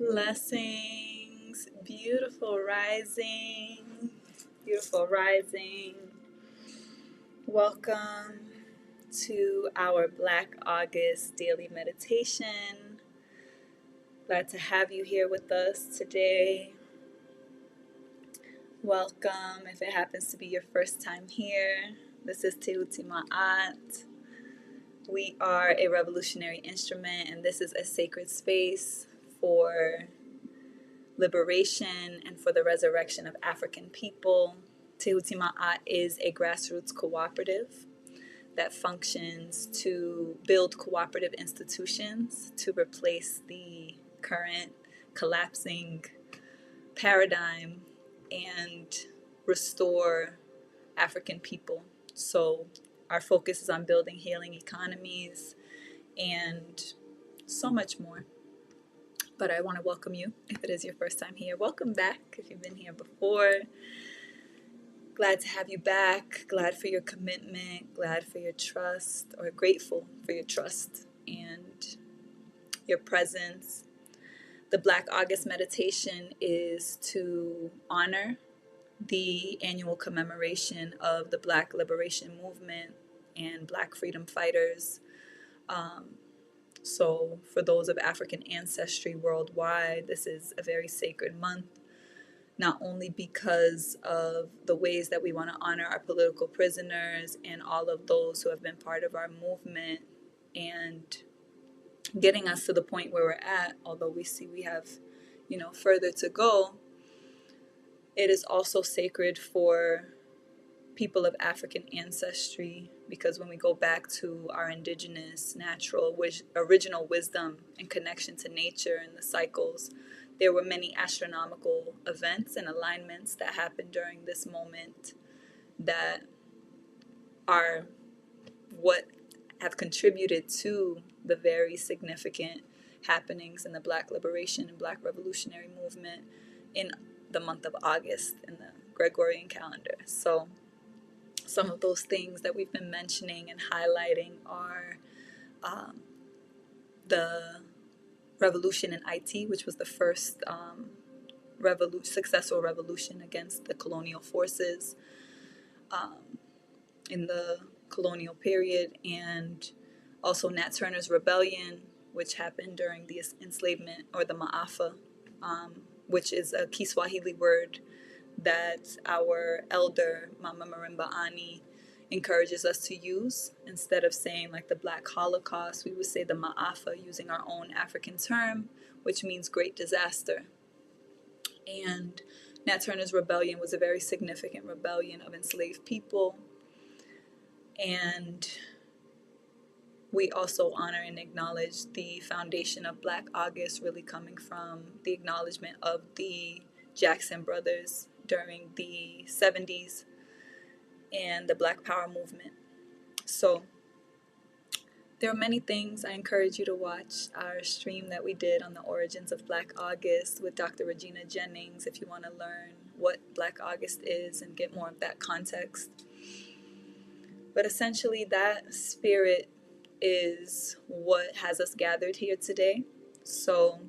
Blessings, beautiful rising, beautiful rising. Welcome to our Black August daily meditation. Glad to have you here with us today. Welcome if it happens to be your first time here. This is Tehuti Ma'at. We are a revolutionary instrument, and this is a sacred space for liberation and for the resurrection of African people. Tehuti Ma'at is a grassroots cooperative that functions to build cooperative institutions to replace the current collapsing paradigm and restore African people. So our focus is on building healing economies and so much more. But I want to welcome you if it is your first time here. Welcome back if you've been here before. Glad to have you back. Glad for your commitment. Glad for your trust, or grateful for your trust and your presence. The Black August meditation is to honor the annual commemoration of the Black Liberation Movement and Black freedom fighters. So for those of African ancestry worldwide, this is a very sacred month, not only because of the ways that we want to honor our political prisoners and all of those who have been part of our movement and getting us to the point where we're at, although we see we have, further to go. It is also sacred for people of African ancestry, because when we go back to our indigenous, natural, original wisdom and connection to nature and the cycles, there were many astronomical events and alignments that happened during this moment that are what have contributed to the very significant happenings in the Black liberation and Black revolutionary movement in the month of August in the Gregorian calendar. So some of those things that we've been mentioning and highlighting are the revolution in IT, which was the first successful revolution against the colonial forces in the colonial period, and also Nat Turner's rebellion, which happened during the enslavement, or the Ma'afa, which is a Kiswahili word that our elder, Mama Marimba Ani, encourages us to use. Instead of saying like the Black Holocaust, we would say the Ma'afa, using our own African term, which means great disaster. And Nat Turner's rebellion was a very significant rebellion of enslaved people. And we also honor and acknowledge the foundation of Black August really coming from the acknowledgement of the Jackson brothers during the 70s and the Black Power movement. So there are many things. I encourage you to watch our stream that we did on the origins of Black August with Dr. Regina Jennings if you want to learn what Black August is and get more of that context. But essentially that spirit is what has us gathered here today. So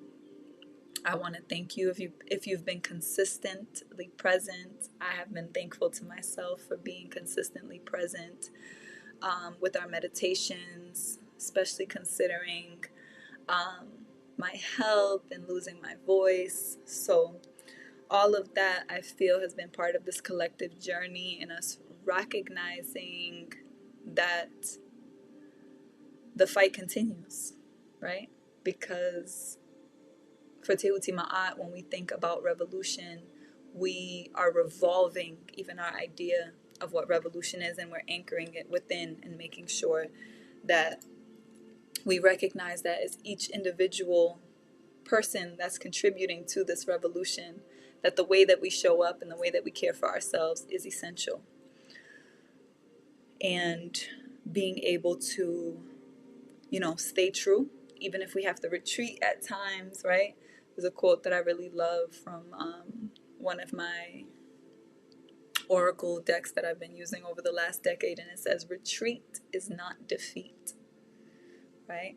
I want to thank you if you've been consistently present. I have been thankful to myself for being consistently present with our meditations, especially considering my health and losing my voice. So all of that, I feel, has been part of this collective journey in us recognizing that the fight continues, right? Because for Tehuti Ma'at, when we think about revolution, we are revolving even our idea of what revolution is, and we're anchoring it within and making sure that we recognize that as each individual person that's contributing to this revolution, that the way that we show up and the way that we care for ourselves is essential. And being able to, stay true, even if we have to retreat at times, right? There's a quote that I really love from one of my oracle decks that I've been using over the last decade, and it says, retreat is not defeat, right?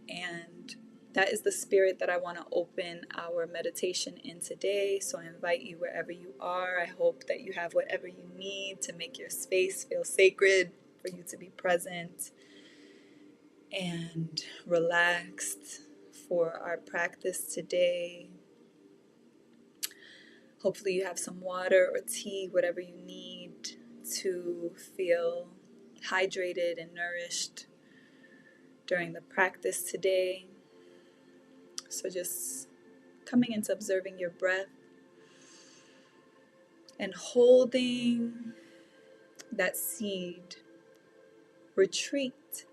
And that is the spirit that I want to open our meditation in today. So I invite you wherever you are. I hope that you have whatever you need to make your space feel sacred, for you to be present and relaxed for our practice today. Hopefully you have some water or tea, whatever you need to feel hydrated and nourished during the practice today. So just coming into observing your breath and holding that seed. Retreat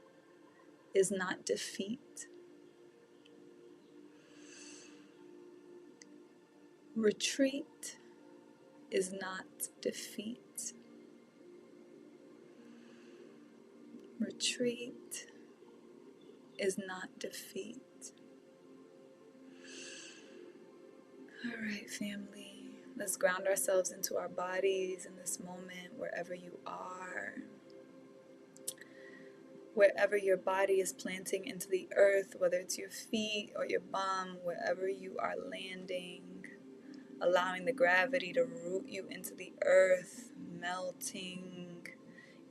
is not defeat. Retreat is not defeat. Retreat is not defeat. All right, family. Let's ground ourselves into our bodies in this moment, wherever you are. Wherever your body is planting into the earth, whether it's your feet or your bum, wherever you are landing, allowing the gravity to root you into the earth, melting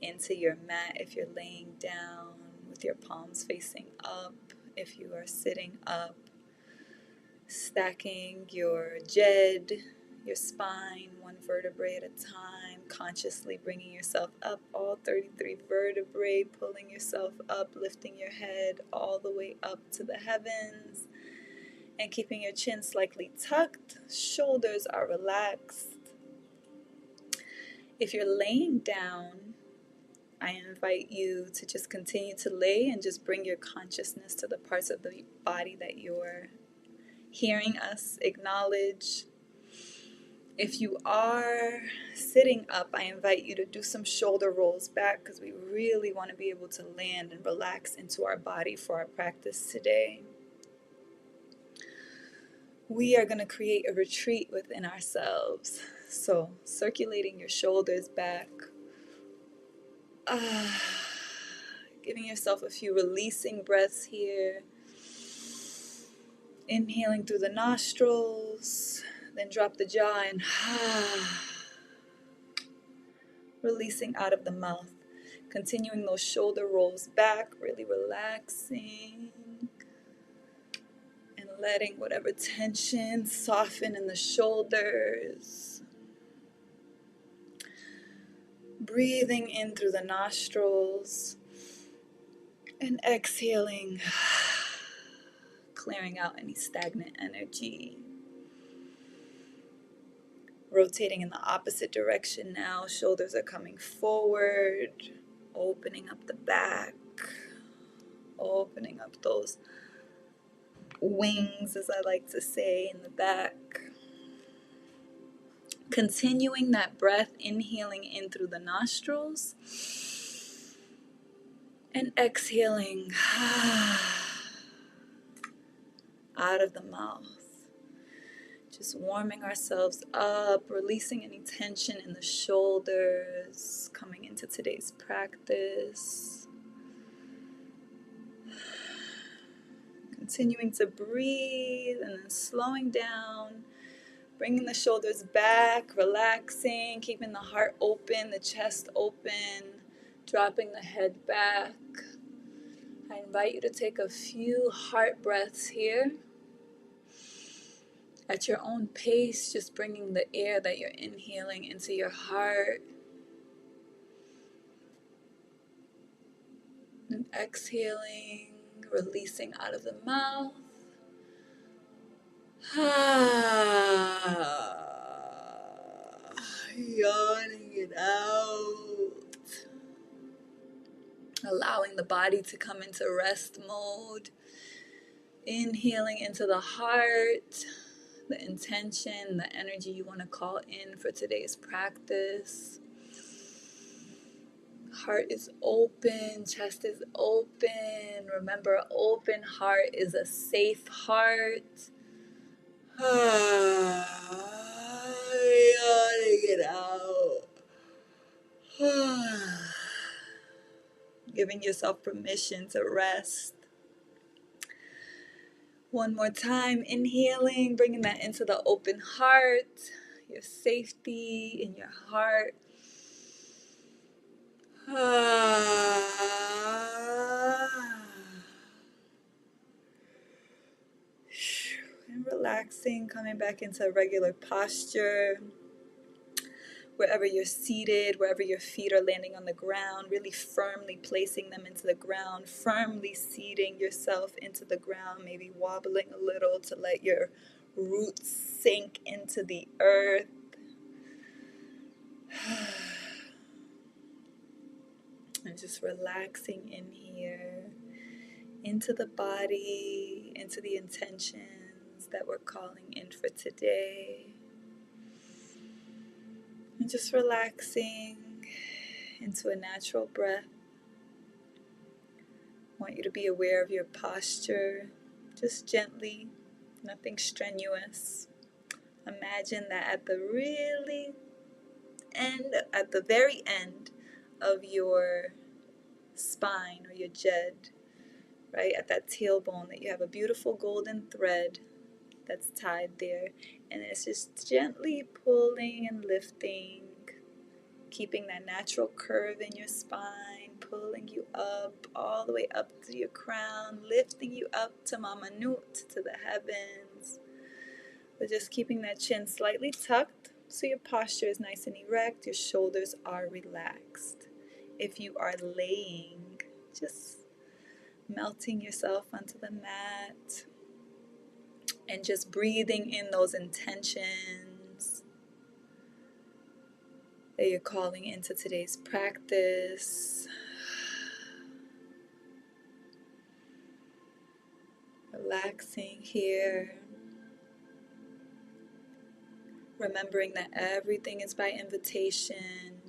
into your mat if you're laying down with your palms facing up, if you are sitting up, stacking your jed, your spine, one vertebrae at a time, consciously bringing yourself up, all 33 vertebrae, pulling yourself up, lifting your head all the way up to the heavens, and keeping your chin slightly tucked, shoulders are relaxed. If you're laying down, I invite you to just continue to lay and just bring your consciousness to the parts of the body that you're hearing us acknowledge. If you are sitting up, I invite you to do some shoulder rolls back, because we really want to be able to land and relax into our body for our practice today. We are going to create a retreat within ourselves. So circulating your shoulders back, giving yourself a few releasing breaths here. Inhaling through the nostrils, then drop the jaw and releasing out of the mouth. Continuing those shoulder rolls back, really relaxing and letting whatever tension soften in the shoulders. Breathing in through the nostrils and exhaling, clearing out any stagnant energy. Rotating in the opposite direction now. Shoulders are coming forward, opening up the back, opening up those wings, as I like to say, in the back. Continuing that breath, inhaling in through the nostrils and exhaling out of the mouth. Just warming ourselves up, releasing any tension in the shoulders, coming into today's practice. Continuing to breathe and then slowing down, bringing the shoulders back, relaxing, keeping the heart open, the chest open, dropping the head back. I invite you to take a few heart breaths here. At your own pace, just bringing the air that you're inhaling into your heart. And exhaling, releasing out of the mouth. Yawning it out. Allowing the body to come into rest mode. Inhaling into the heart, the intention, the energy you want to call in for today's practice. Heart is open, chest is open. Remember, an open heart is a safe heart. Yawning it out. Giving yourself permission to rest. One more time, inhaling, bringing that into the open heart, your safety in your heart. And relaxing, coming back into a regular posture. Wherever you're seated, wherever your feet are landing on the ground, really firmly placing them into the ground, firmly seating yourself into the ground, maybe wobbling a little to let your roots sink into the earth. And just relaxing in here, into the body, into the intentions that we're calling in for today. And just relaxing into a natural breath. I want you to be aware of your posture, just gently, nothing strenuous. Imagine that at the very end of your spine or your jed, right at that tailbone, that you have a beautiful golden thread that's tied there, and it's just gently pulling and lifting, keeping that natural curve in your spine, pulling you up, all the way up to your crown, lifting you up to Mama Nut, to the heavens. But just keeping that chin slightly tucked so your posture is nice and erect, your shoulders are relaxed. If you are laying, just melting yourself onto the mat and just breathing in those intentions that you're calling into today's practice. Relaxing here. Remembering that everything is by invitation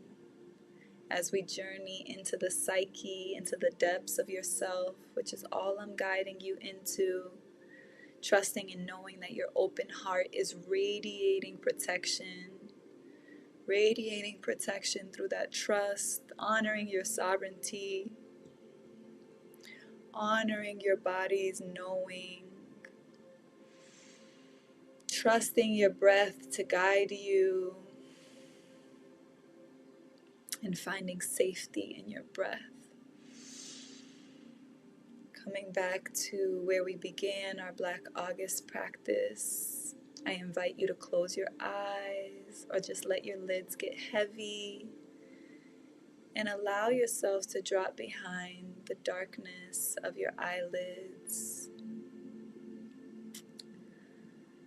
as we journey into the psyche, into the depths of yourself, which is all I'm guiding you into. Trusting and knowing that your open heart is radiating protection through that trust, honoring your sovereignty, honoring your body's knowing, trusting your breath to guide you, and finding safety in your breath. Coming back to where we began our Black August practice, I invite you to close your eyes or just let your lids get heavy and allow yourself to drop behind the darkness of your eyelids,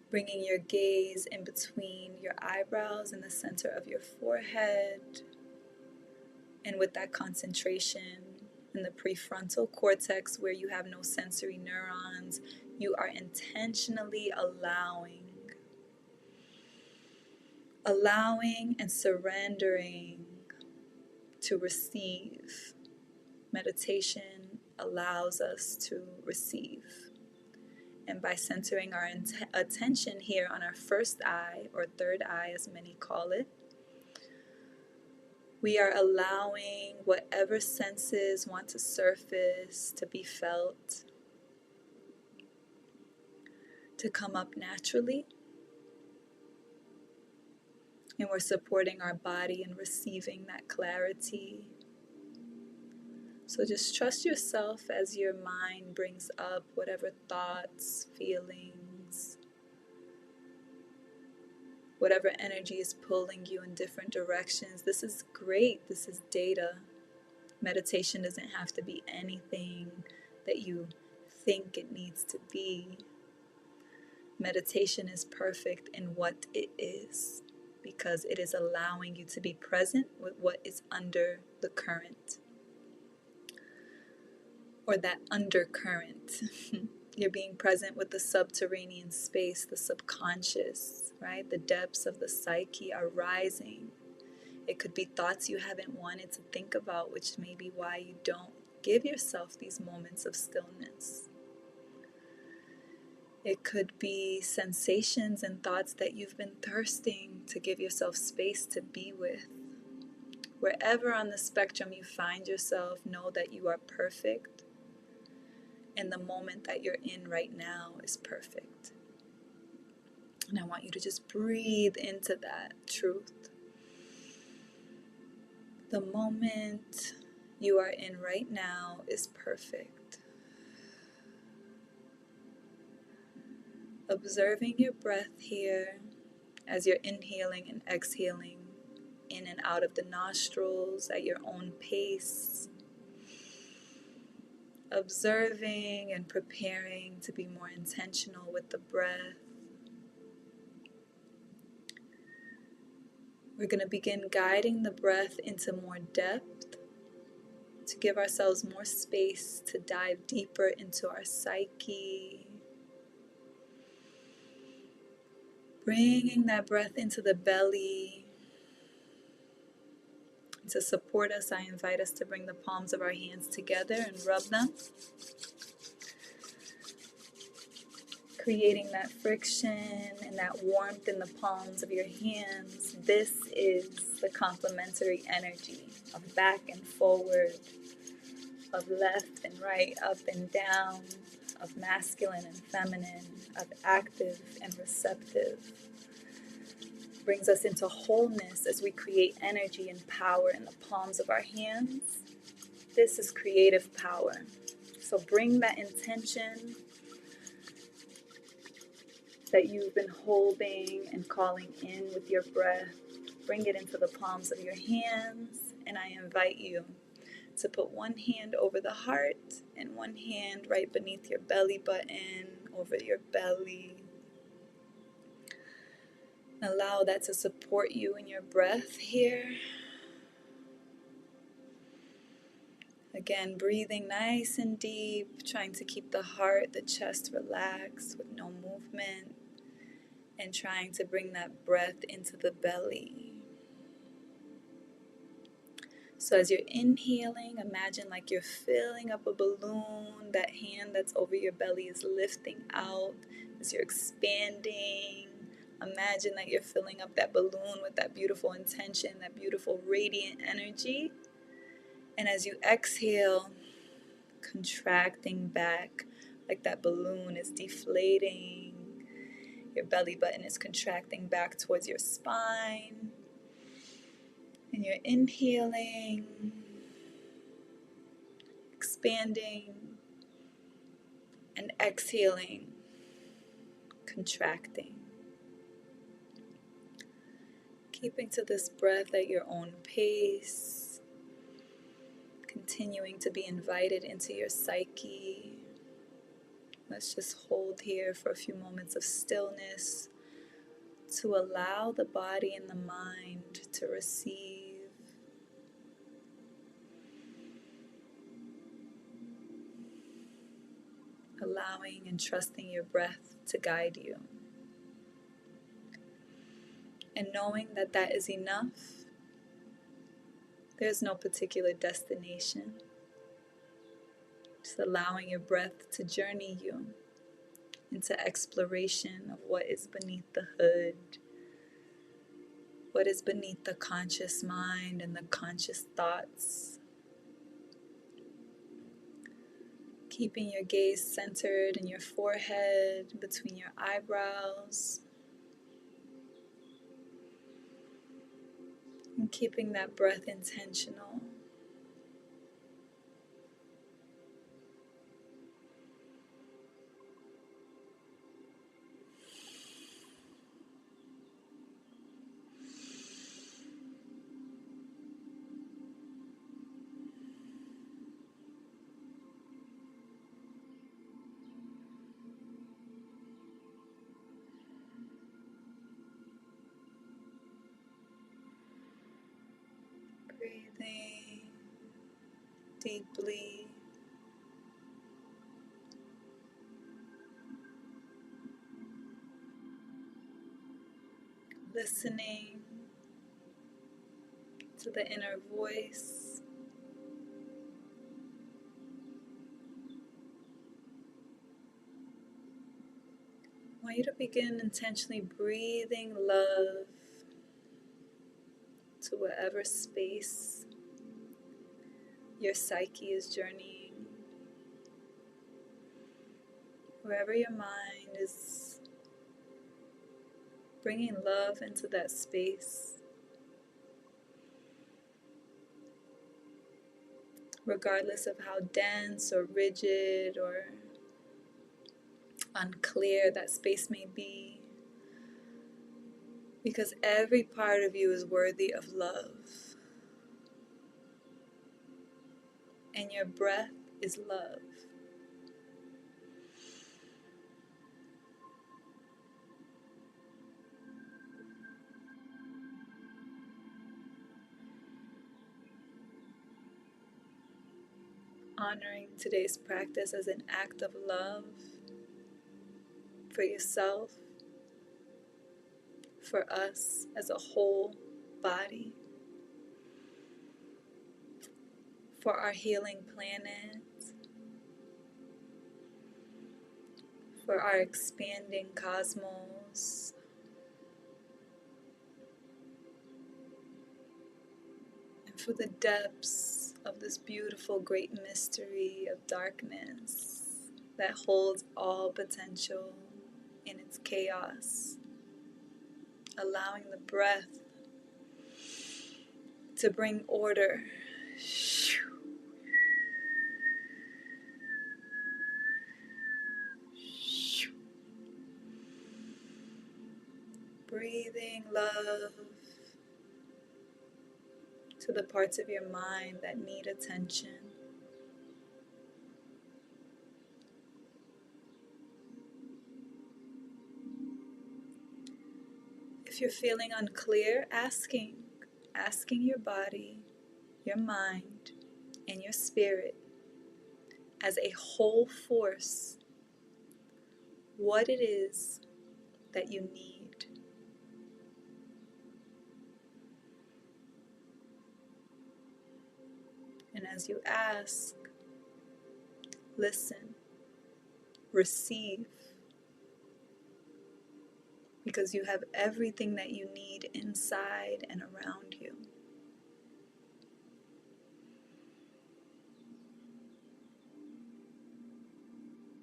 bringing your gaze in between your eyebrows and the center of your forehead. And with that concentration in the prefrontal cortex, where you have no sensory neurons, you are intentionally allowing and surrendering to receive. Meditation allows us to receive. And by centering our attention here on our first eye, or third eye as many call it, we are allowing whatever senses want to surface to be felt, to come up naturally. And we're supporting our body in receiving that clarity. So just trust yourself as your mind brings up whatever thoughts, feelings, whatever energy is pulling you in different directions. This is great. This is data. Meditation doesn't have to be anything that you think it needs to be. Meditation is perfect in what it is, because it is allowing you to be present with what is under the current, or that undercurrent. You're being present with the subterranean space, the subconscious, right? The depths of the psyche are rising. It could be thoughts you haven't wanted to think about, which may be why you don't give yourself these moments of stillness. It could be sensations and thoughts that you've been thirsting to give yourself space to be with. Wherever on the spectrum you find yourself, know that you are perfect And the moment that you're in right now is perfect. And I want you to just breathe into that truth. The moment you are in right now is perfect. Observing your breath here as you're inhaling and exhaling in and out of the nostrils at your own pace. Observing and preparing to be more intentional with the breath. We're going to begin guiding the breath into more depth to give ourselves more space to dive deeper into our psyche. Bringing that breath into the belly. To support us, I invite us to bring the palms of our hands together and rub them, creating that friction and that warmth in the palms of your hands. This is the complementary energy of back and forward, of left and right, up and down, of masculine and feminine, of active and receptive. Brings us into wholeness as we create energy and power in the palms of our hands. This is creative power. So bring that intention that you've been holding and calling in with your breath. Bring it into the palms of your hands, and I invite you to put one hand over the heart and one hand right beneath your belly button, over your belly. Allow that to support you in your breath here. Again, breathing nice and deep, trying to keep the heart, the chest relaxed with no movement, and trying to bring that breath into the belly. So as you're inhaling, imagine like you're filling up a balloon. That hand that's over your belly is lifting out. As you're expanding, imagine that you're filling up that balloon with that beautiful intention, that beautiful radiant energy. And as you exhale, contracting back, like that balloon is deflating. Your belly button is contracting back towards your spine. And you're inhaling, expanding, and exhaling, contracting. Keeping to this breath at your own pace, continuing to be invited into your psyche. Let's just hold here for a few moments of stillness to allow the body and the mind to receive. Allowing and trusting your breath to guide you. And knowing that that is enough. There's no particular destination. Just allowing your breath to journey you into exploration of what is beneath the hood, what is beneath the conscious mind and the conscious thoughts. Keeping your gaze centered in your forehead, between your eyebrows, and keeping that breath intentional. Breathing deeply. Listening to the inner voice. I want you to begin intentionally breathing love to whatever space your psyche is journeying. Wherever your mind is bringing love into that space, regardless of how dense or rigid or unclear that space may be, because every part of you is worthy of love, and your breath is love. Honoring today's practice as an act of love for yourself, for us as a whole body, for our healing planet, for our expanding cosmos, and for the depths of this beautiful great mystery of darkness that holds all potential in its chaos, allowing the breath to bring order. Breathing love to the parts of your mind that need attention. If you're feeling unclear, asking your body, your mind, and your spirit as a whole force what it is that you need. And as you ask, listen, receive, because you have everything that you need inside and around you.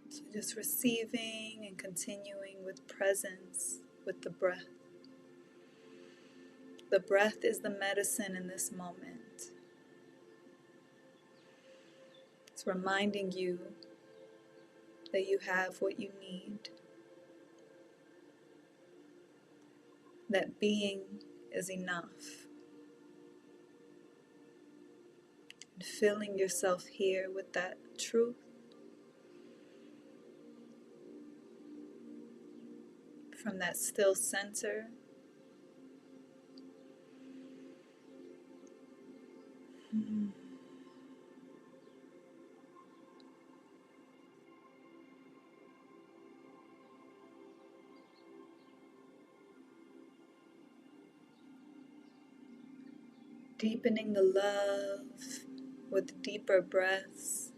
So just receiving and continuing with presence with the breath. The breath is the medicine in this moment. It's reminding you that you have what you need, that being is enough. And filling yourself here with that truth from that still center. Deepening the love with deeper breaths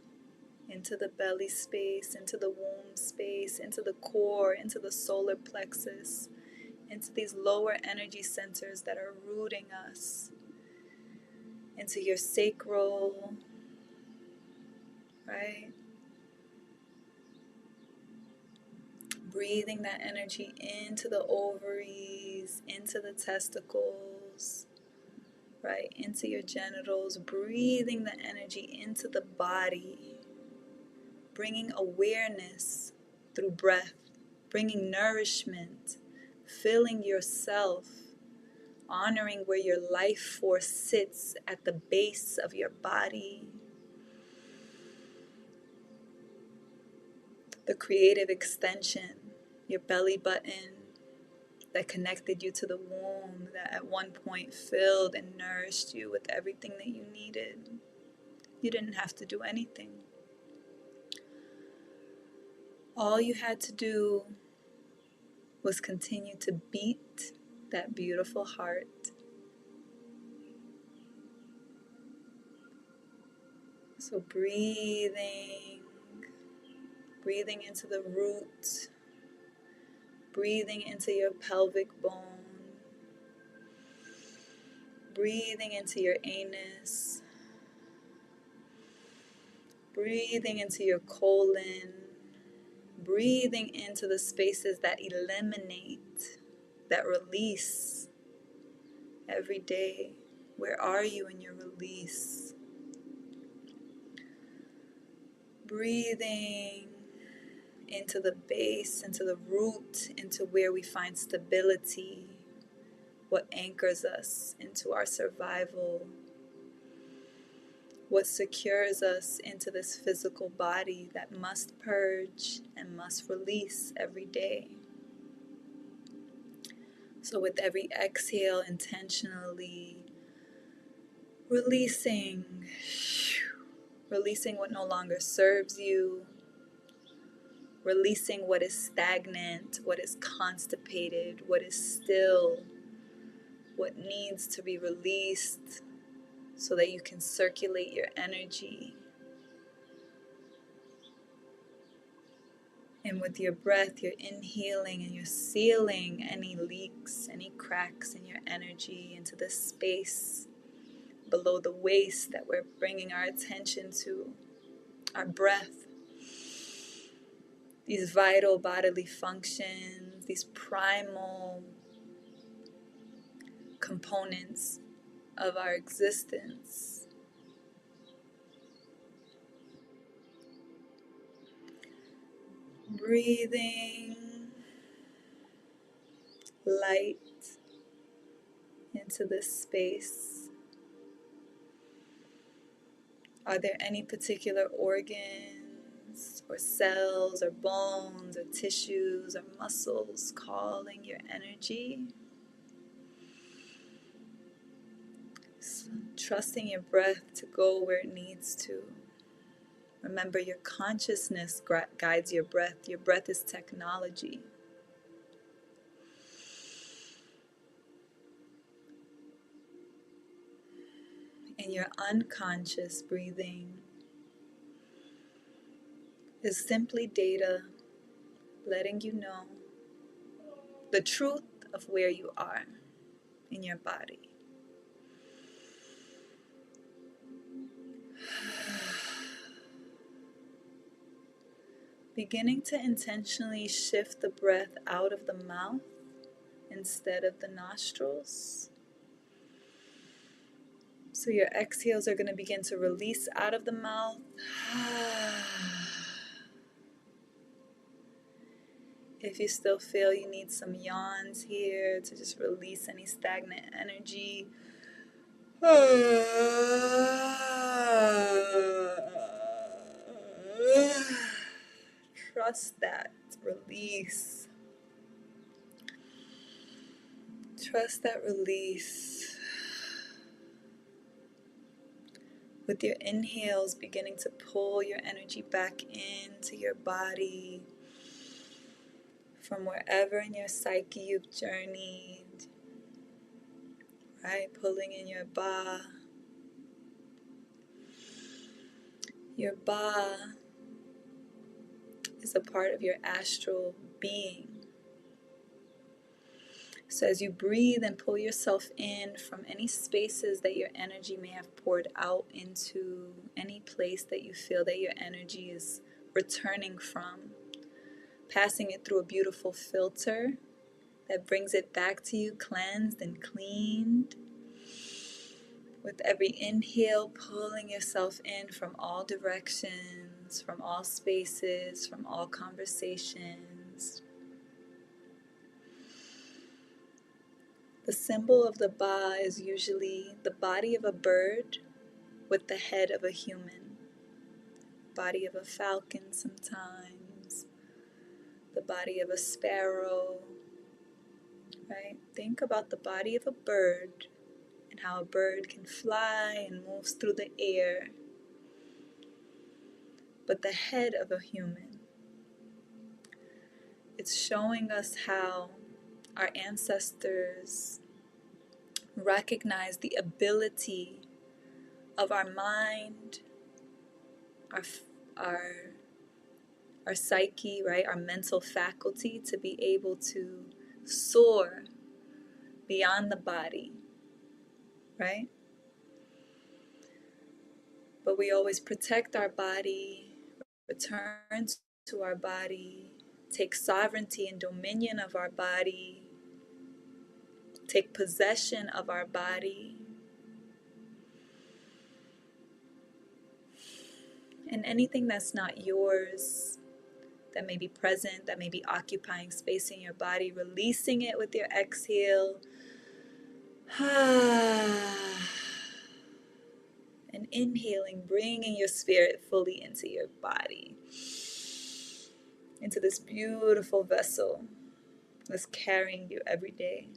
into the belly space, into the womb space, into the core, into the solar plexus, into these lower energy centers that are rooting us, into your sacral, right? Breathing that energy into the ovaries, into the testicles, right? Into your genitals, breathing the energy into the body, bringing awareness through breath, bringing nourishment, filling yourself, honoring where your life force sits at the base of your body, the creative extension, your belly button that connected you to the womb, that at one point filled and nourished you with everything that you needed. You didn't have to do anything. All you had to do was continue to beat that beautiful heart. So breathing into the root, breathing into your pelvic bone, breathing into your anus, breathing into your colon, Breathing into the spaces that eliminate, that release every day. Where are you in your release? Breathing into the base, into the root, into where we find stability, what anchors us into our survival, what secures us into this physical body that must purge and must release every day. So with every exhale, intentionally releasing, releasing what no longer serves you, releasing what is stagnant, what is constipated, what is still, what needs to be released so that you can circulate your energy. And with your breath, you're inhaling and you're sealing any leaks, any cracks in your energy into this space below the waist that we're bringing our attention to, our breath, these vital bodily functions, these primal components of our existence. Breathing light into this space. Are there any particular organs or cells or bones or tissues or muscles calling your energy? Trusting your breath to go where it needs to. Remember, your consciousness guides your breath. Your breath is technology. And your unconscious breathing is simply data letting you know the truth of where you are in your body. Beginning to intentionally shift the breath out of the mouth instead of the nostrils. So your exhales are going to begin to release out of the mouth. If you still feel you need some yawns here to just release any stagnant energy. Trust that release. Trust that release. With your inhales, beginning to pull your energy back into your body from wherever in your psyche you've journeyed, right? Pulling in your ba. Your ba is a part of your astral being. So as you breathe and pull yourself in from any spaces that your energy may have poured out into, any place that you feel that your energy is returning from, passing it through a beautiful filter that brings it back to you cleansed and cleaned. With every inhale, pulling yourself in from all directions, from all spaces, from all conversations. The symbol of the ba is usually the body of a bird with the head of a human. Body of a falcon sometimes. The body of a sparrow. Right? Think about the body of a bird and how a bird can fly and moves through the air. But the head of a human, it's showing us how our ancestors recognize the ability of our mind, our our our psyche, right, our mental faculty to be able to soar beyond the body, right? But we always protect our body, return to our body, take sovereignty and dominion of our body, take possession of our body. And anything that's not yours, that may be present, that may be occupying space in your body, releasing it with your exhale. And inhaling, bringing your spirit fully into your body, into this beautiful vessel that's carrying you every day.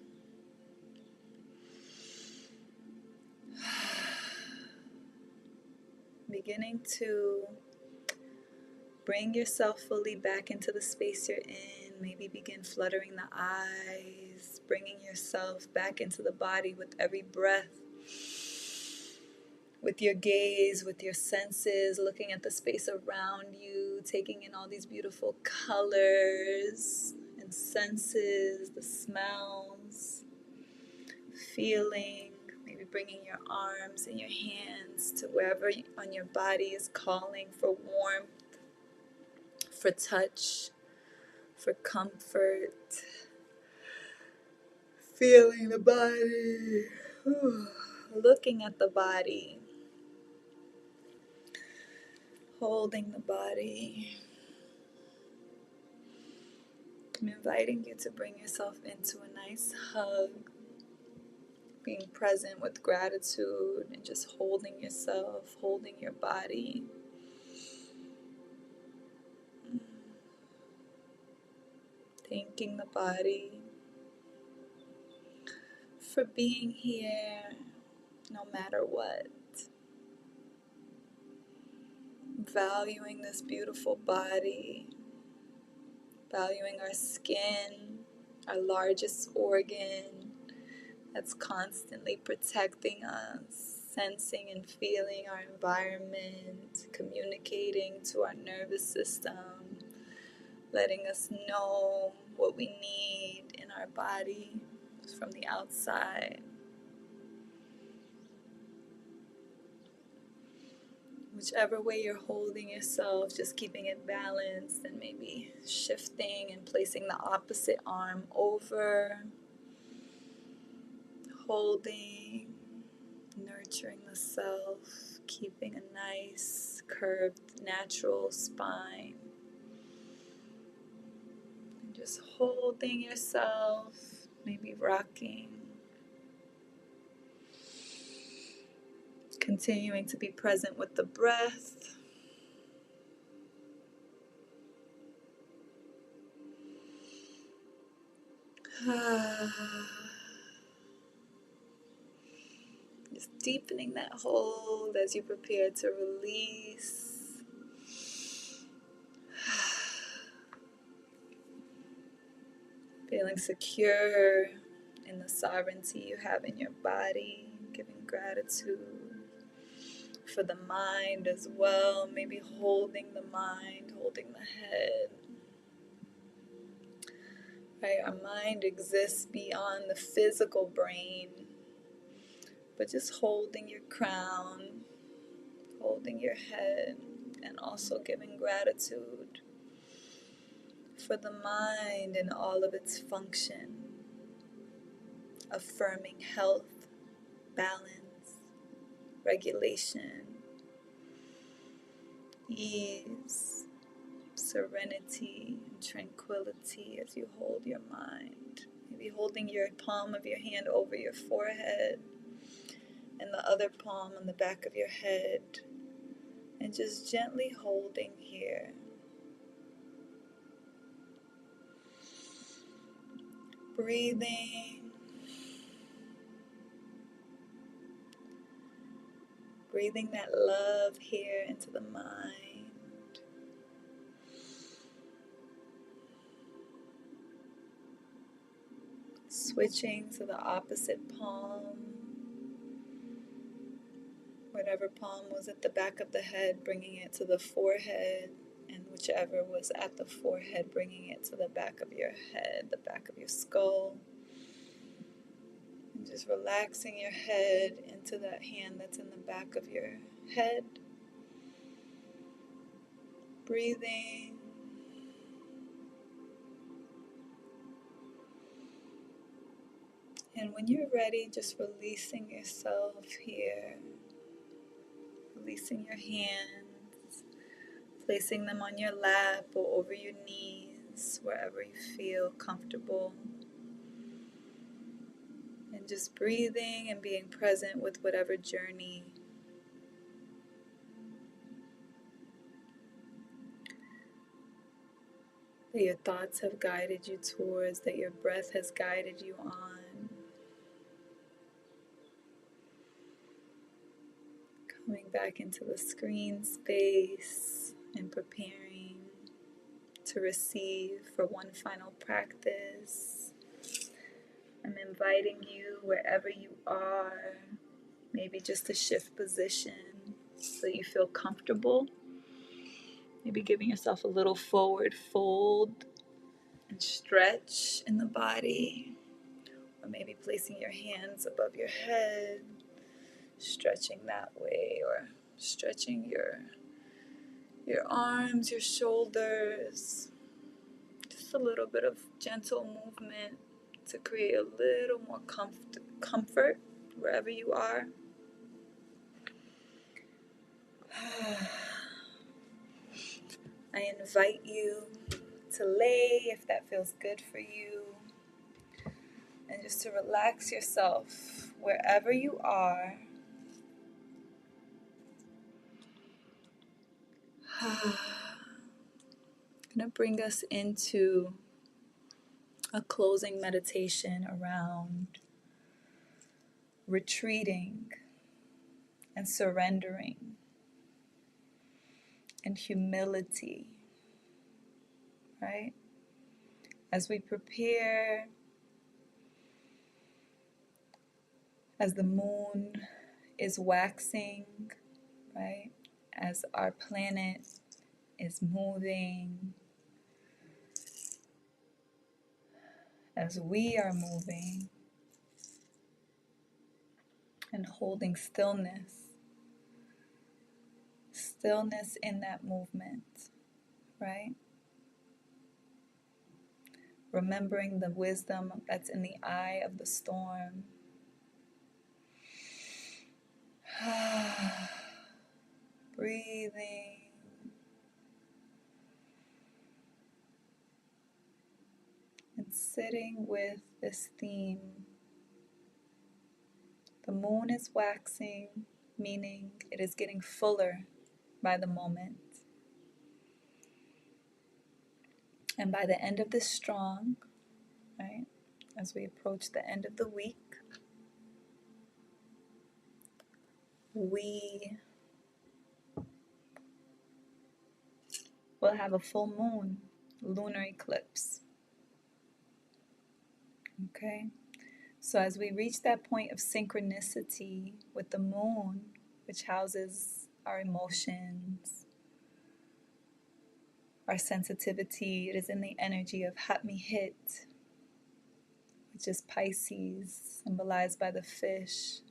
Beginning to bring yourself fully back into the space you're in. Maybe begin fluttering the eyes, bringing yourself back into the body with every breath. With your gaze, with your senses, looking at the space around you, taking in all these beautiful colors and senses, the smells, feeling, maybe bringing your arms and your hands to wherever on your body is calling for warmth, for touch, for comfort, feeling the body, looking at the body, holding the body. I'm inviting you to bring yourself into a nice hug, being present with gratitude and just holding yourself, holding your body. Thanking the body for being here no matter what. Valuing this beautiful body, valuing our skin, our largest organ that's constantly protecting us, sensing and feeling our environment, communicating to our nervous system, letting us know what we need in our body from the outside. Whichever way you're holding yourself, just keeping it balanced and maybe shifting and placing the opposite arm over, holding, nurturing the self, keeping a nice, curved, natural spine. And just holding yourself, maybe rocking. Continuing to be present with the breath. Just deepening that hold as you prepare to release. Feeling secure in the sovereignty you have in your body. Giving gratitude for the mind as well. Maybe holding the mind, holding the head. Right? Our mind exists beyond the physical brain. But just holding your crown, holding your head, and also giving gratitude for the mind and all of its function, affirming health, balance, regulation, ease, serenity, and tranquility as you hold your mind. Maybe holding your palm of your hand over your forehead and the other palm on the back of your head, and just gently holding here. Breathing that love here into the mind. Switching to the opposite palm. Whatever palm was at the back of the head, bringing it to the forehead, and whichever was at the forehead, bringing it to the back of your head, the back of your skull. And just relaxing your head into that hand that's in the back of your head. Breathing And when you're ready, just releasing yourself here, releasing your hands, placing them on your lap or over your knees, wherever you feel comfortable. And just breathing and being present with whatever journey that your thoughts have guided you towards, that your breath has guided you on. Coming back into the screen space and preparing to receive for one final practice. I'm inviting you wherever you are, maybe just to shift position so you feel comfortable. Maybe giving yourself a little forward fold and stretch in the body, or maybe placing your hands above your head, stretching that way, or stretching your arms, your shoulders, just a little bit of gentle movement to create a little more comfort wherever you are. I invite you to lay if that feels good for you, and just to relax yourself wherever you are. I'm going to bring us into a closing meditation around retreating and surrendering and humility, right? As we prepare, as the moon is waxing, right? As our planet is moving, as we are moving and holding stillness in that movement, right? Remembering the wisdom that's in the eye of the storm. Breathing. And sitting with this theme. The moon is waxing, meaning it is getting fuller by the moment. And by the end of this strong, right, as we approach the end of the week, we will have a full moon, lunar eclipse. Okay? So as we reach that point of synchronicity with the moon, which houses our emotions, our sensitivity, it is in the energy of Hatmihit, which is Pisces, symbolized by the fish.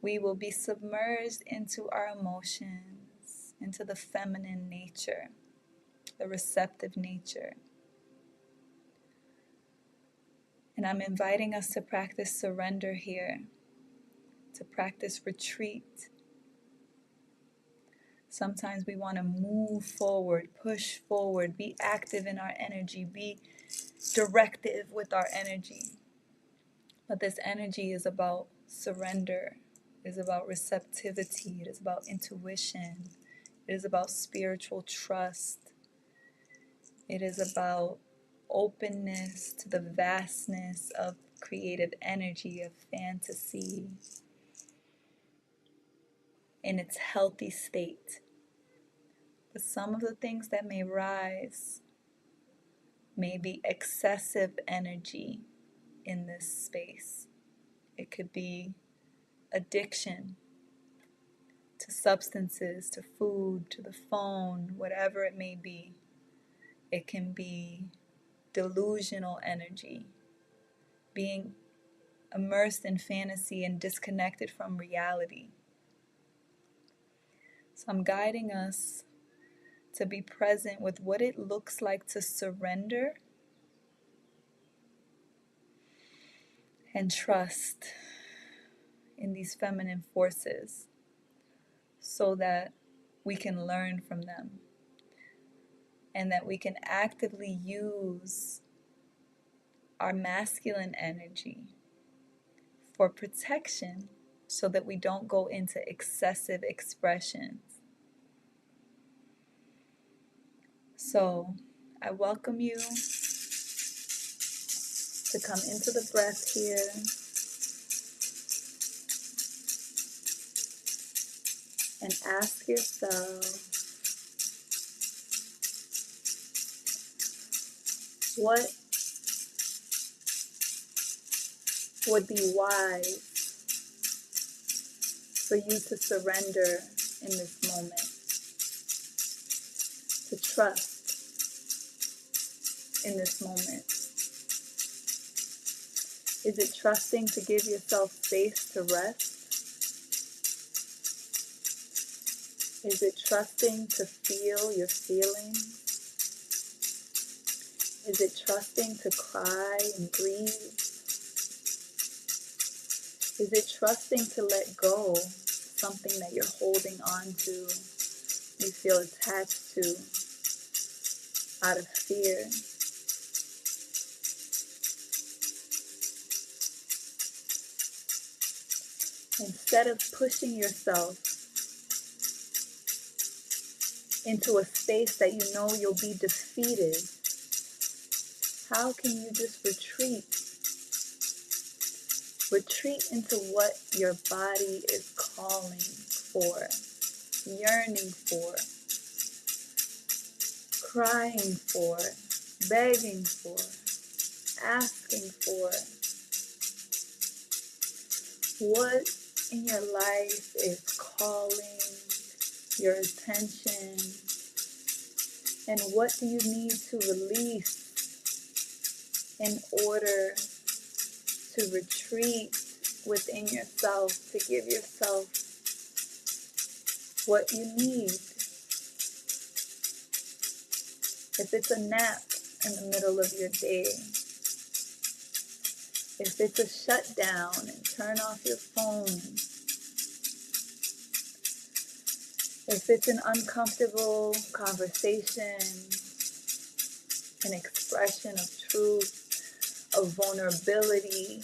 We will be submerged into our emotions, into the feminine nature, the receptive nature. And I'm inviting us to practice surrender here, to practice retreat. Sometimes we want to move forward, push forward, be active in our energy, be directive with our energy. But this energy is about surrender. It is about receptivity. It is about intuition. It is about spiritual trust. It is about openness to the vastness of creative energy, of fantasy in its healthy state. But some of the things that may rise may be excessive energy in this space. It could be addiction to substances, to food, to the phone, whatever it may be. It can be delusional energy, being immersed in fantasy and disconnected from reality. So I'm guiding us to be present with what it looks like to surrender and trust in these feminine forces so that we can learn from them and that we can actively use our masculine energy for protection so that we don't go into excessive expressions. So I welcome you to come into the breath here and ask yourself, what would be wise for you to surrender in this moment, to trust in this moment? Is it trusting to give yourself space to rest? Is it trusting to feel your feelings? Is it trusting to cry and grieve? Is it trusting to let go something that you're holding on to, you feel attached to out of fear? Instead of pushing yourself into a space that you know you'll be defeated, how can you just retreat? Retreat into what your body is calling for, yearning for, crying for, begging for, asking for. What in your life is calling your attention? And what do you need to release in order to retreat within yourself, to give yourself what you need? If it's a nap in the middle of your day, if it's a shutdown and turn off your phone, if it's an uncomfortable conversation, an expression of truth, of vulnerability,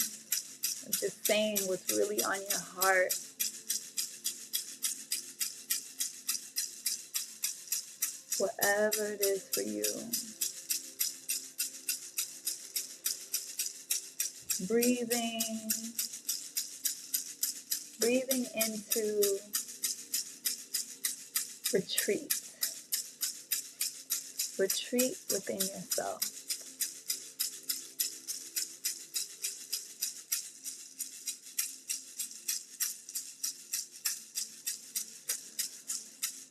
just saying what's really on your heart, whatever it is for you. Breathing into retreat. Retreat within yourself.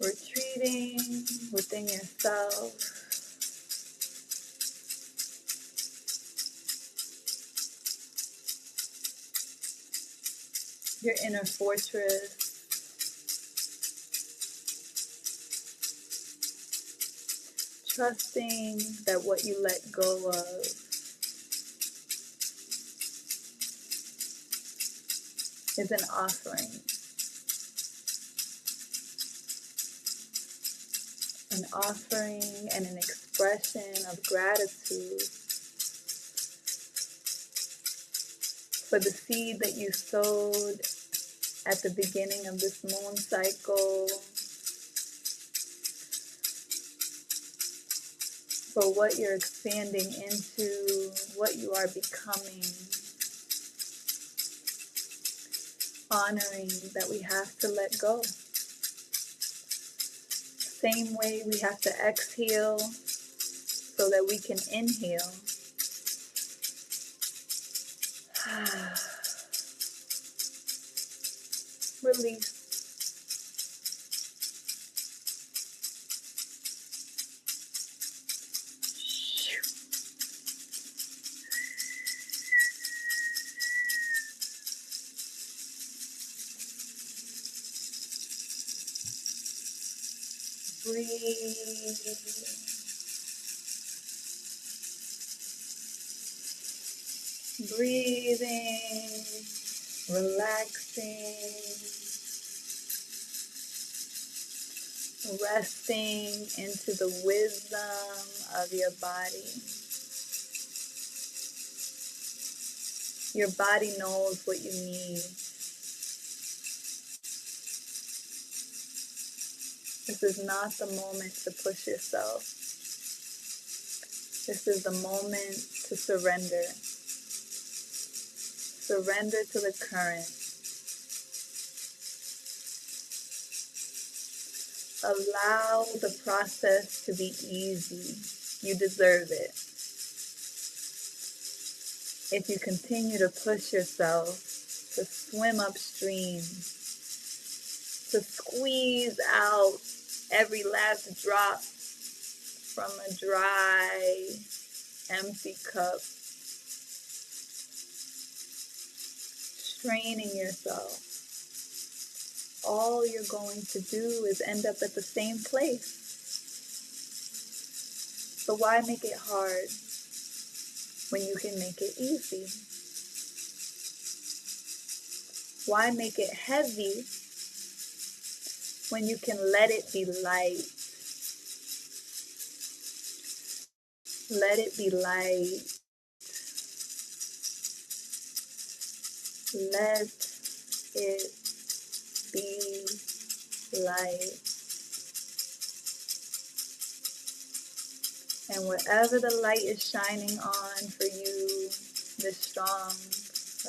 Retreating within yourself. Your inner fortress. Trusting that what you let go of is an offering. An offering and an expression of gratitude for the seed that you sowed at the beginning of this moon cycle, for what you're expanding into, what you are becoming, honoring that we have to let go. Same way we have to exhale so that we can inhale. Release. Breathe. Breathing, relaxing, resting into the wisdom of your body. Your body knows what you need. This is not the moment to push yourself. This is the moment to surrender. Surrender to the current. Allow the process to be easy. You deserve it. If you continue to push yourself to swim upstream, to squeeze out every last drop from a dry, empty cup, straining yourself, all you're going to do is end up at the same place. So why make it hard when you can make it easy? Why make it heavy when you can let it be light? Let it be light. Let it be light. And wherever the light is shining on for you this strong,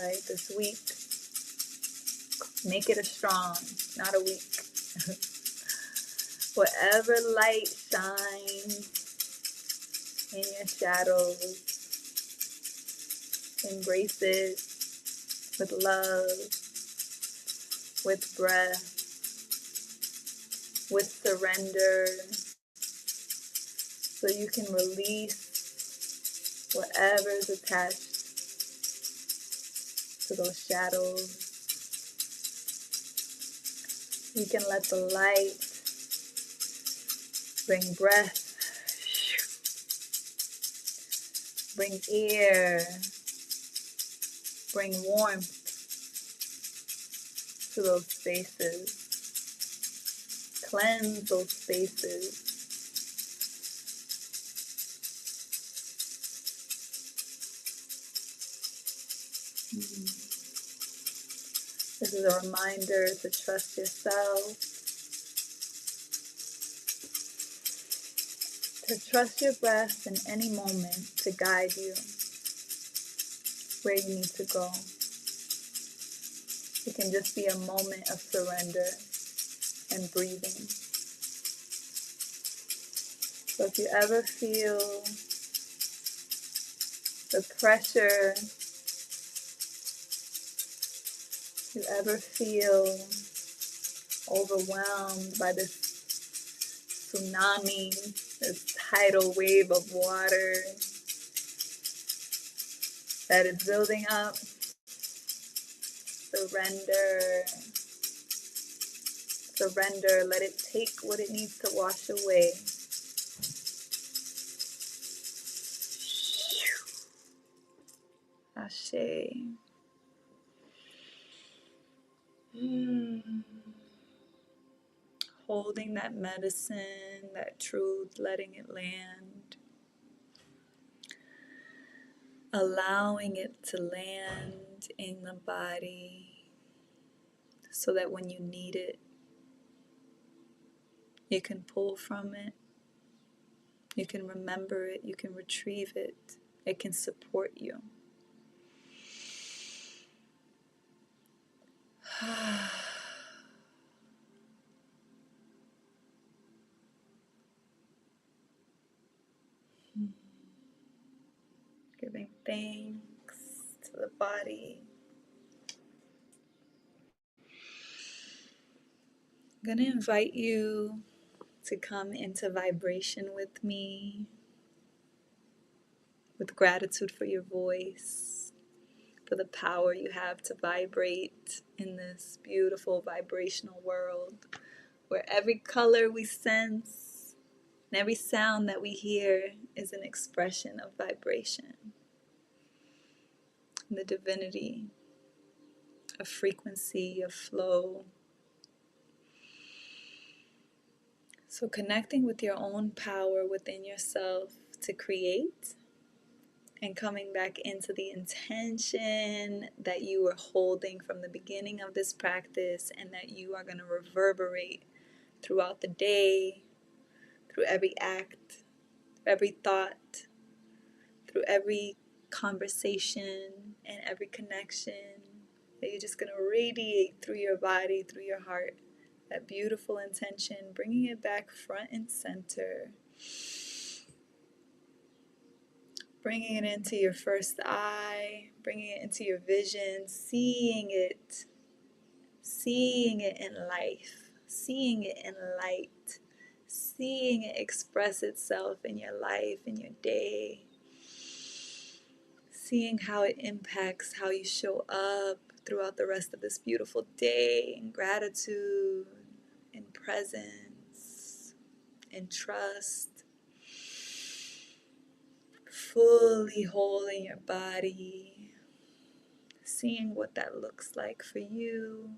right, this week, make it a strong, not a weak. Whatever light shines in your shadows, embrace it with love, with breath, with surrender, so you can release whatever is attached to those shadows. You can let the light bring breath, bring air, bring warmth to those spaces. Cleanse those spaces. This is a reminder to trust yourself, to trust your breath in any moment to guide you where you need to go. It can just be a moment of surrender and breathing. So if you ever feel the pressure, if you ever feel overwhelmed by this tsunami, this tidal wave of water that is building up, surrender. Surrender. Let it take what it needs to wash away. Ashe. Holding that medicine, that truth, letting it land. Allowing it to land in the body so that when you need it, you can pull from it, you can remember it, you can retrieve it, it can support you. Giving thanks to the body. I'm going to invite you to come into vibration with me, with gratitude for your voice, for the power you have to vibrate in this beautiful vibrational world where every color we sense and every sound that we hear is an expression of vibration. the divinity, of frequency, of flow. So connecting with your own power within yourself to create, and coming back into the intention that you were holding from the beginning of this practice, and that you are going to reverberate throughout the day, through every act, every thought, through every conversation and every connection. That you're just going to radiate through your body, through your heart, that beautiful intention, bringing it back front and center. Bringing it into your first eye, bringing it into your vision, seeing it in life, seeing it in light, seeing it express itself in your life, in your day, seeing how it impacts how you show up throughout the rest of this beautiful day, in gratitude, in presence, in trust. Fully whole in your body, seeing what that looks like for you.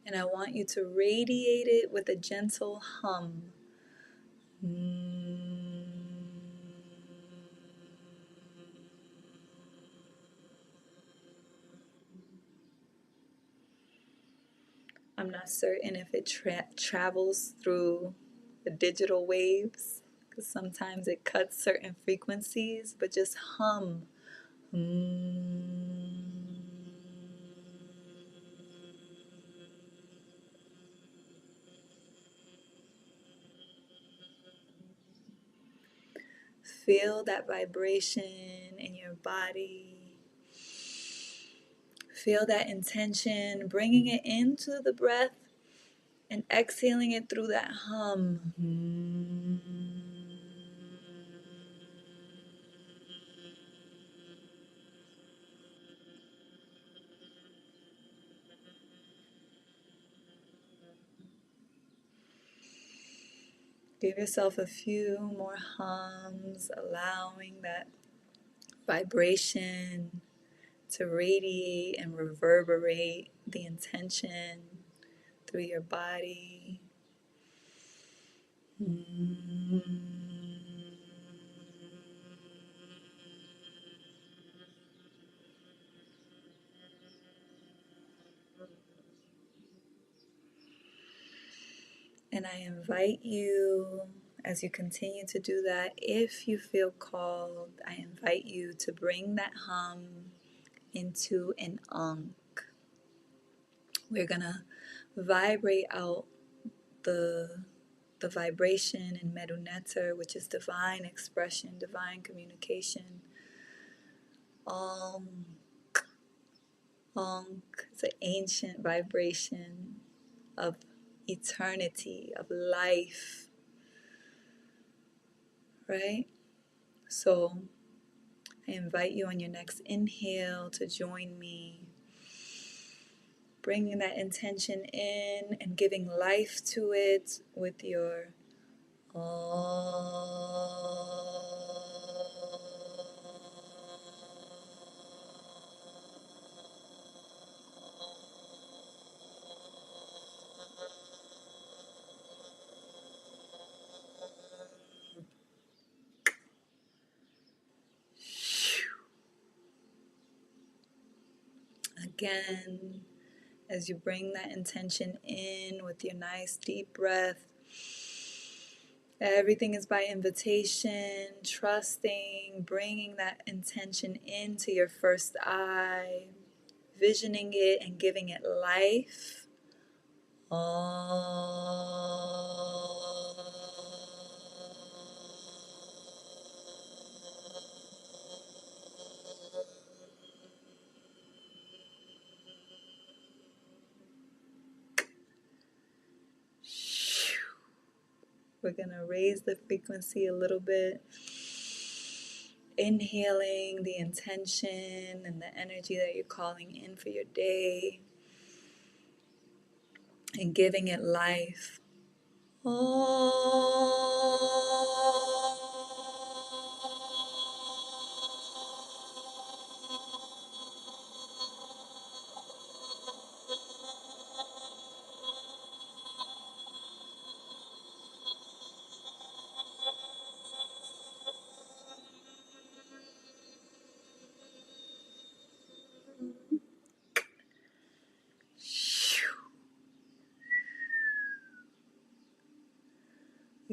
And I want you to radiate it with a gentle hum. I'm not certain if it travels through the digital waves, because sometimes it cuts certain frequencies, but just hum. Feel that vibration in your body. Feel that intention, bringing it into the breath and exhaling it through that hum. Give yourself a few more hums, allowing that vibration to radiate and reverberate the intention through your body. And I invite you, as you continue to do that, if you feel called, I invite you to bring that hum into an ankh. We're gonna vibrate out the vibration in Medu Neter, which is divine expression, divine communication. Ankh, ankh. It's an ancient vibration of eternity, of life, right? So I invite you on your next inhale to join me, bringing that intention in and giving life to it with your again. As you bring that intention in with your nice deep breath, everything is by invitation, trusting, bringing that intention into your first eye, visioning it and giving it life. We're going to raise the frequency a little bit. Inhaling the intention and the energy that you're calling in for your day, and giving it life.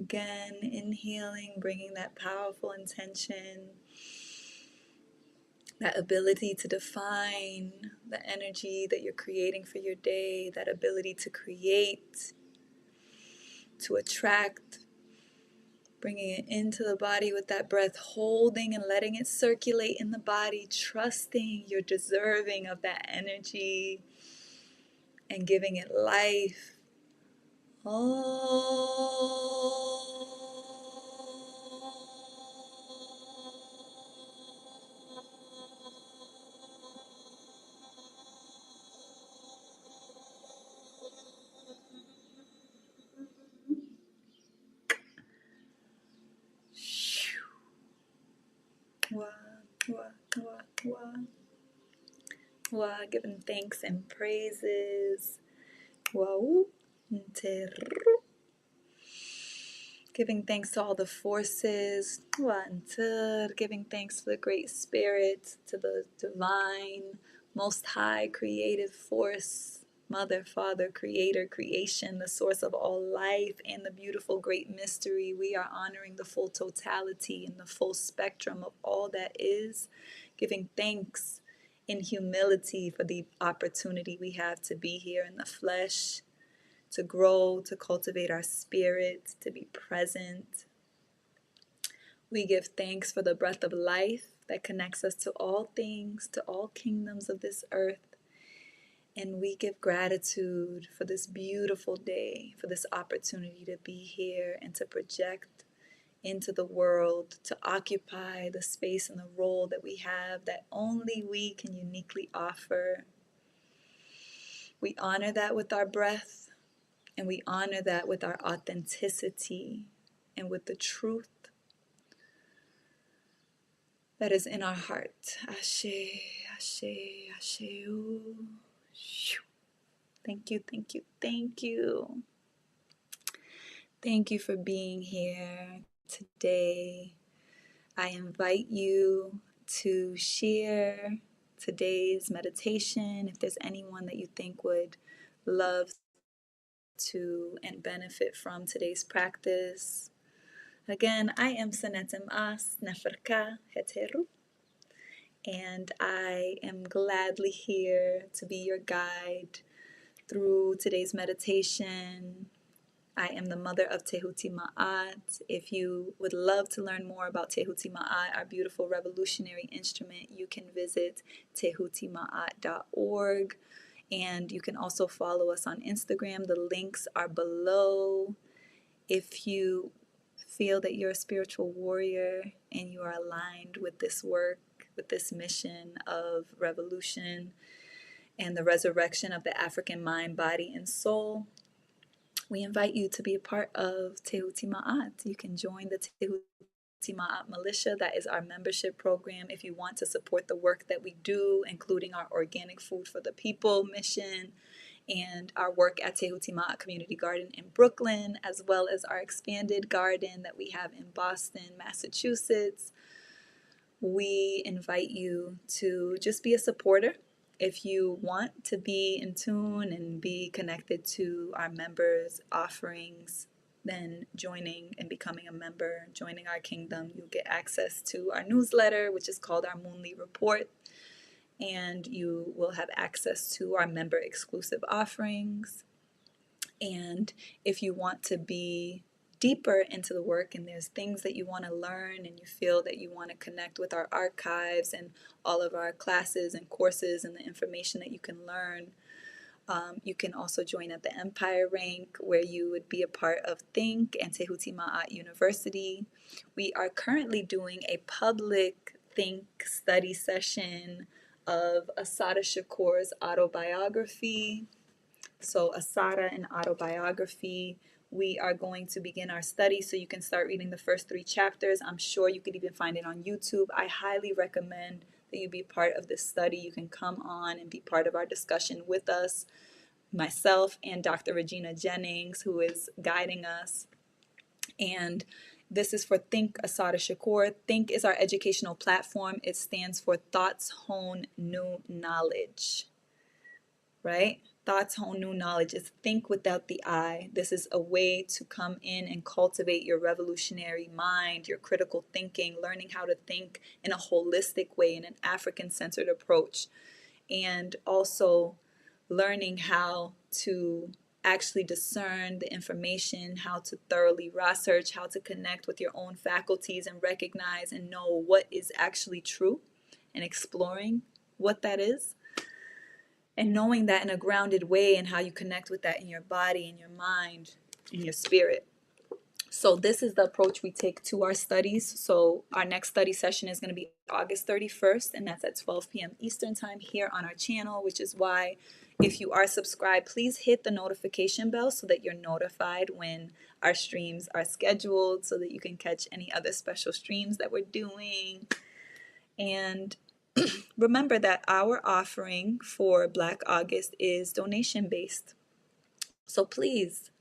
Again, inhaling, bringing that powerful intention, that ability to define the energy that you're creating for your day, that ability to create, to attract, bringing it into the body with that breath, holding and letting it circulate in the body, trusting you're deserving of that energy and giving it life. Wah, wah, wah, wah. Wah, giving thanks and praises. Wah, giving thanks to all the forces, giving thanks to the great spirit, to the divine, most high creative force, mother, father, creator, creation, the source of all life, and the beautiful great mystery. We are honoring the full totality and the full spectrum of all that is, giving thanks in humility for the opportunity we have to be here in the flesh, to grow, to cultivate our spirit, to be present. We give thanks for the breath of life that connects us to all things, to all kingdoms of this earth. And we give gratitude for this beautiful day, for this opportunity to be here and to project into the world, to occupy the space and the role that we have that only we can uniquely offer. We honor that with our breath. And we honor that with our authenticity and with the truth that is in our heart. Ashe, ashe, ashe. Thank you, thank you, thank you. Thank you for being here today. I invite you to share today's meditation. If there's anyone that you think would love to and benefit from today's practice. Again, I am Sanetem As Neferka Heteru, and I am gladly here to be your guide through today's meditation. I am the mother of Tehuti Ma'at. If you would love to learn more about Tehuti Ma'at, our beautiful revolutionary instrument, you can visit tehutima'at.org. And you can also follow us on Instagram. The links are below. If you feel that you're a spiritual warrior and you are aligned with this work, with this mission of revolution and the resurrection of the African mind, body, and soul, we invite you to be a part of Tehuti Ma'at. You can join the Tehuti Ma'at Militia. That is our membership program. If you want to support the work that we do, including our Organic Food for the People mission, and our work at Tehuti Ma'at Community Garden in Brooklyn, as well as our expanded garden that we have in Boston, Massachusetts. We invite you to just be a supporter. If you want to be in tune and be connected to our members' offerings, then joining and becoming a member, joining our kingdom, you'll get access to our newsletter, which is called our Moonly Report. And you will have access to our member exclusive offerings. And if you want to be deeper into the work and there's things that you want to learn and you feel that you want to connect with our archives and all of our classes and courses and the information that you can learn, you can also join at the Empire Rank, where you would be a part of Think and Tehuti Ma'at University. We are currently doing a public Think study session of Assata Shakur's autobiography. So Assata and autobiography. We are going to begin our study so you can start reading the first 3 chapters. I'm sure you could even find it on YouTube. I highly recommend that you be part of this study. You can come on and be part of our discussion with us, myself and Dr. Regina Jennings, who is guiding us. And this is for Think Assata Shakur. Think is our educational platform. It stands for Thoughts Hone New Knowledge, right? Thoughts hone new knowledge. It's think without the I. This is a way to come in and cultivate your revolutionary mind, your critical thinking, learning how to think in a holistic way, in an African centered approach, and also learning how to actually discern the information, how to thoroughly research, how to connect with your own faculties and recognize and know what is actually true, and exploring what that is, and knowing that in a grounded way, and how you connect with that in your body, in your mind, in your spirit. So this is the approach we take to our studies. So our next study session is going to be August 31st, and that's at 12 p.m. Eastern time here on our channel, which is why if you are subscribed, please hit the notification bell so that you're notified when our streams are scheduled, so that you can catch any other special streams that we're doing. And remember that our offering for Black August is donation based. So please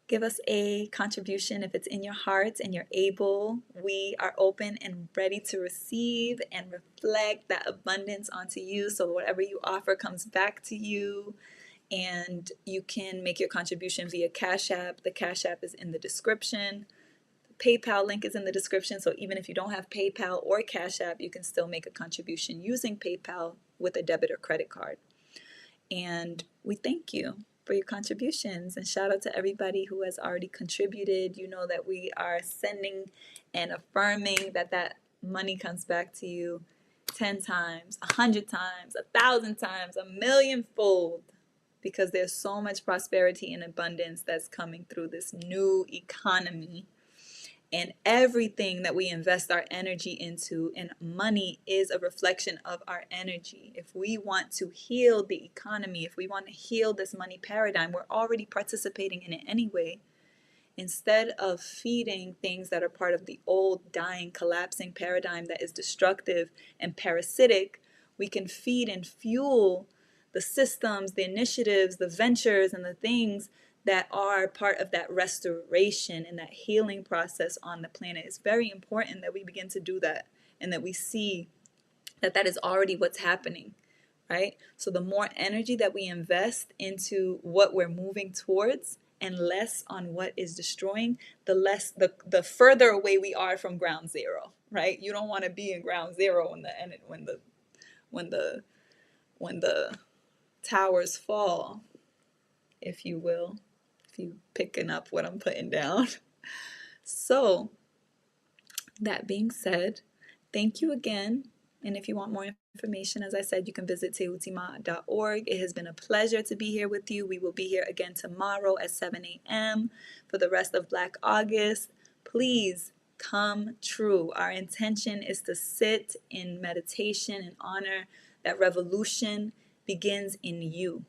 give us a contribution if it's in your heart and you're able. We are open and ready to receive and reflect that abundance onto you. So whatever you offer comes back to you. And you can make your contribution via Cash App. The Cash App is in the description. PayPal link is in the description. So even if you don't have PayPal or Cash App, you can still make a contribution using PayPal with a debit or credit card. And we thank you for your contributions, and shout out to everybody who has already contributed. You know that we are sending and affirming that that money comes back to you 10 times, 100 times, 1,000 times, a millionfold, because there's so much prosperity and abundance that's coming through this new economy. And everything that we invest our energy into, and money is a reflection of our energy. If we want to heal the economy, if we want to heal this money paradigm, we're already participating in it anyway. Instead of feeding things that are part of the old, dying, collapsing paradigm that is destructive and parasitic, we can feed and fuel the systems, the initiatives, the ventures, and the things that are part of that restoration and that healing process on the planet. It's very important that we begin to do that, and that we see that that is already what's happening, right? So the more energy that we invest into what we're moving towards and less on what is destroying, the further away we are from ground zero, right? You don't want to be in ground zero when the towers fall, if you will, if you picking up what I'm putting down. So that being said, thank you again. And if you want more information, as I said, you can visit tehutima'at.org. It has been a pleasure to be here with you. We will be here again tomorrow at 7 a.m. for the rest of Black August. Please come true. Our intention is to sit in meditation and honor that revolution begins in you.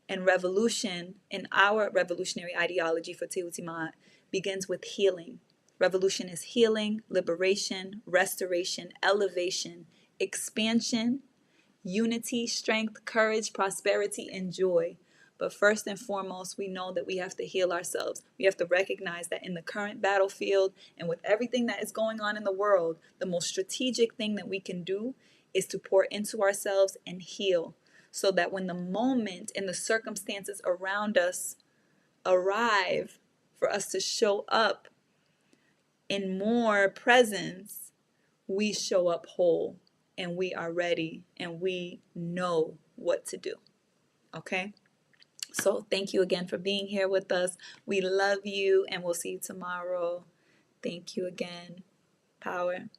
And revolution, in our revolutionary ideology for Tehuti Ma'at, begins with healing. Revolution is healing, liberation, restoration, elevation, expansion, unity, strength, courage, prosperity, and joy. But first and foremost, we know that we have to heal ourselves. We have to recognize that in the current battlefield and with everything that is going on in the world, the most strategic thing that we can do is to pour into ourselves and heal, so that when the moment and the circumstances around us arrive for us to show up in more presence, we show up whole and we are ready and we know what to do. Okay? So thank you again for being here with us. We love you, and we'll see you tomorrow. Thank you again. Power.